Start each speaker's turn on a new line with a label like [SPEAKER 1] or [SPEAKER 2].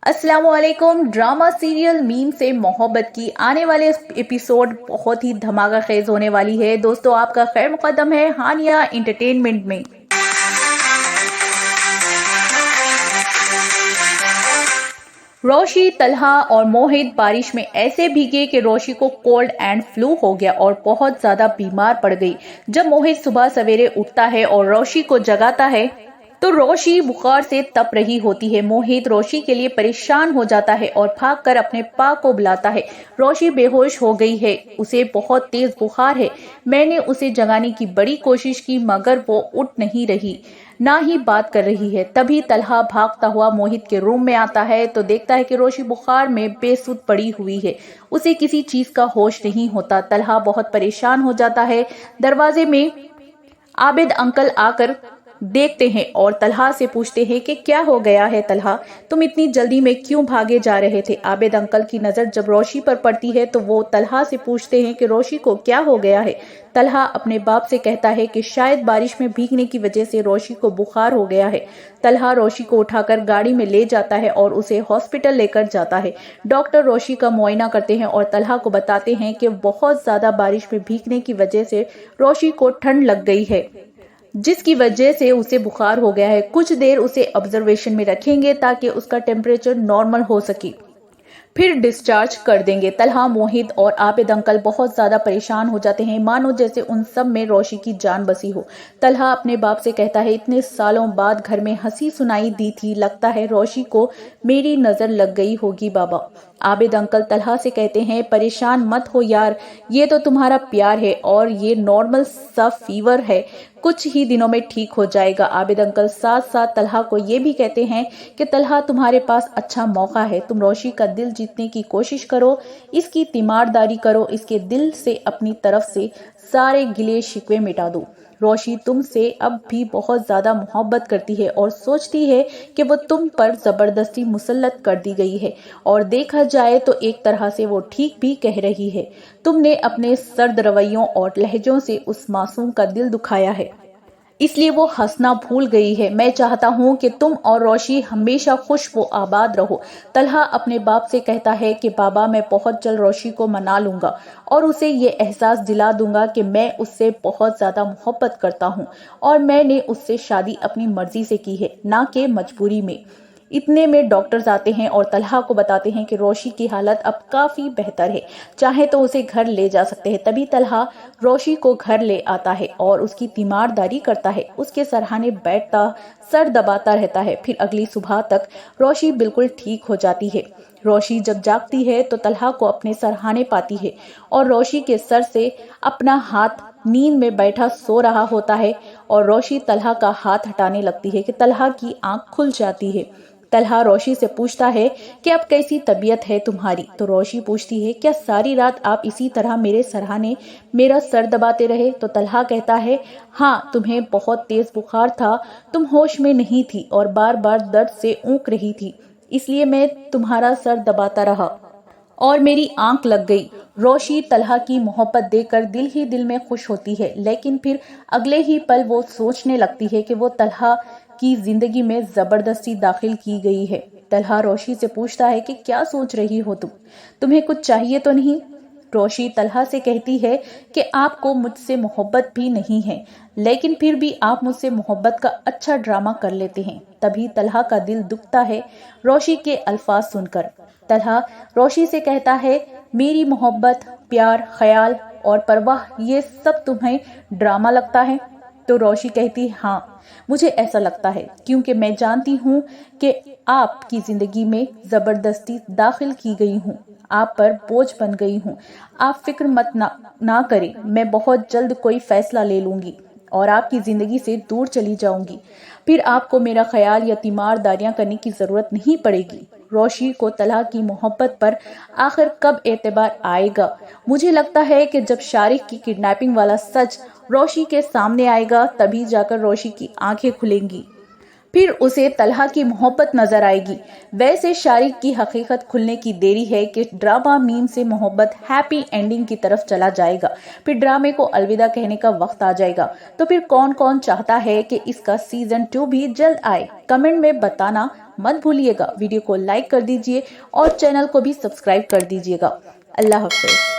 [SPEAKER 1] अस्सलाम वालेकुम। Drama serial meme से मोहब्बत की आने वाले एपिसोड बहुत ही धमाका खेज होने वाली है। दोस्तों, आपका खैर मुकद्दम है हानिया एंटरटेनमेंट में। रोशी, तलहा और मोहित बारिश में ऐसे भीगे कि रोशी को कोल्ड एंड फ्लू हो गया और बहुत ज्यादा बीमार पड़ गई। जब मोहित सुबह सवेरे उठता है और रोशी को जगाता है तो रोशी बुखार से तप रही होती है। मोहित रोशी के लिए परेशान हो जाता है और भागकर अपने पा को बुलाता है। रोशी बेहोश हो गई है, उसे बहुत तेज बुखार है। मैंने उसे जगाने की बड़ी कोशिश की मगर वो उठ नहीं रही, ना ही बात कर रही है। तभी तलहा भागता हुआ मोहित के रूम में आता है तो देखता है कि रोशी बुखार में बेसुध पड़ी हुई है। उसे किसी चीज का होश नहीं होता। तलहा बहुत परेशान हो जाता है। दरवाजे में आबिद अंकल आकर देखते हैं और तलहा से पूछते हैं कि क्या हो गया है तलहा, तुम इतनी जल्दी में क्यों भागे जा रहे थे। आबिद अंकल की नजर जब रोशी पर पड़ती है तो वो तलहा से पूछते हैं कि रोशी को क्या हो गया है। तलहा अपने बाप से कहता है कि शायद बारिश में भीगने की वजह से रोशी को बुखार हो गया है। तलहा रोशी को उठाकर गाड़ी में ले जाता है और उसे हॉस्पिटल लेकर जाता है। डॉक्टर रोशी का मुआयना करते हैं और तलहा को बताते हैं कि बहुत ज्यादा बारिश में भीगने की वजह से रोशी को ठंड लग गई है, जिसकी वजह से उसे बुखार हो गया है। कुछ देर उसे ऑब्जर्वेशन में रखेंगे ताकि उसका टेम्परेचर नॉर्मल हो सके, फिर डिस्चार्ज कर देंगे। तलहा, मोहित और आबिद अंकल बहुत ज्यादा परेशान हो जाते हैं, मानो जैसे उन सब में रोशी की जान बसी हो। तलहा अपने बाप से कहता है, इतने सालों बाद घर में हंसी सुनाई दी थी, लगता है रोशी को मेरी नजर लग गई होगी बाबा। आबिद अंकल तलहा से कहते हैं, परेशान मत हो यार, ये तो तुम्हारा प्यार है और ये नॉर्मल सा फीवर है, कुछ ही दिनों में ठीक हो जाएगा। आबिद अंकल साथ साथ तलहा को ये भी कहते हैं कि तलहा, तुम्हारे पास अच्छा मौका है, तुम रोशी का दिल जीतने की कोशिश करो, इसकी तीमारदारी करो, इसके दिल से अपनी तरफ से सारे गिले शिकवे मिटा दो। रोशी तुमसे अब भी बहुत ज्यादा मोहब्बत करती है और सोचती है कि वो तुम पर जबरदस्ती मुसल्लत कर दी गई है, और देखा जाए तो एक तरह से वो ठीक भी कह रही है। तुमने अपने सर्द रवैयों और लहजों से उस मासूम का दिल दुखाया है, इसलिए वो हंसना भूल गई है। मैं चाहता हूँ कि तुम और रोशी हमेशा खुश व आबाद रहो। तलहा अपने बाप से कहता है कि बाबा, मैं बहुत जल्द रोशी को मना लूंगा और उसे ये एहसास दिला दूंगा कि मैं उससे बहुत ज्यादा मोहब्बत करता हूँ और मैंने उससे शादी अपनी मर्जी से की है, ना कि मजबूरी में। इतने में डॉक्टर्स आते हैं और तलहा को बताते हैं कि रोशी की हालत अब काफी बेहतर है, चाहे तो उसे घर ले जा सकते हैं। तभी तलहा रोशी को घर ले आता है और उसकी तीमारदारी करता है, उसके सरहाने बैठता, सर दबाता रहता है। फिर अगली सुबह तक रोशी बिल्कुल ठीक हो जाती है। रोशी जब जागती है तो तलहा को अपने सरहाने पाती है और रोशी के सर से अपना हाथ नींद में बैठा सो रहा होता है और रोशी तलहा का हाथ हटाने लगती है कि तलहा की आंख खुल जाती है। तलहा रोशी से पूछता है कि अब कैसी तबीयत है तुम्हारी। तो रोशी पूछती है, क्या सारी रात आप इसी तरह मेरे सरहाने मेरा सर दबाते रहे। तो तलहा कहता है, हाँ, तुम्हें बहुत तेज बुखार था, तुम होश में नहीं थी और बार बार दर्द से ऊँक रही थी, इसलिए मैं तुम्हारा सर दबाता रहा और मेरी आंख लग गई। रोशी तलहा की मोहब्बत देखकर दिल ही दिल में खुश होती है, लेकिन फिर अगले ही पल वो सोचने लगती है कि वो तलहा की जिंदगी में जबरदस्ती दाखिल की गई है। तलहा रोशी से पूछता है कि क्या सोच रही हो तुम, तुम्हें कुछ चाहिए तो नहीं। रोशी तलहा से कहती है कि आपको मुझसे मोहब्बत भी नहीं है, लेकिन फिर भी आप मुझसे मोहब्बत का अच्छा ड्रामा कर लेते हैं। तभी तलहा का दिल दुखता है रोशी के अल्फाज सुनकर। तलहा रोशी से कहता है, मेरी मोहब्बत, प्यार, ख्याल और परवाह, ये सब तुम्हें ड्रामा लगता है। तो रोशी कहती, हाँ, मुझे ऐसा लगता है, क्योंकि मैं जानती हूँ कि आपकी जिंदगी में जबरदस्ती दाखिल की गई हूँ, आप पर बोझ बन गई हूँ। आप फिक्र मत ना करें, मैं बहुत जल्द कोई फैसला ले लूंगी और आपकी जिंदगी से दूर चली जाऊंगी, फिर आपको मेरा ख्याल या तीमारदारियां करने की जरूरत नहीं पड़ेगी। रोशी को तलहा की मोहब्बत पर आखिर कब एतबार आएगा। मुझे लगता है कि जब शारिक की किडनैपिंग वाला सच रोशी के सामने आएगा, तभी जाकर रोशी की आंखें खुलेंगी, फिर उसे तलहा की मोहब्बत नजर आएगी। वैसे शारिक की हकीकत खुलने की देरी है कि ड्रामा मीम से मोहब्बत हैप्पी एंडिंग की तरफ चला जाएगा, फिर ड्रामे को अलविदा कहने का वक्त आ जाएगा। तो फिर कौन कौन चाहता है कि इसका सीजन 2 भी जल्द आए, कमेंट में बताना मत भूलिएगा। वीडियो को लाइक कर दीजिए और चैनल को भी सब्सक्राइब कर दीजिएगा। अल्लाह हाफिज।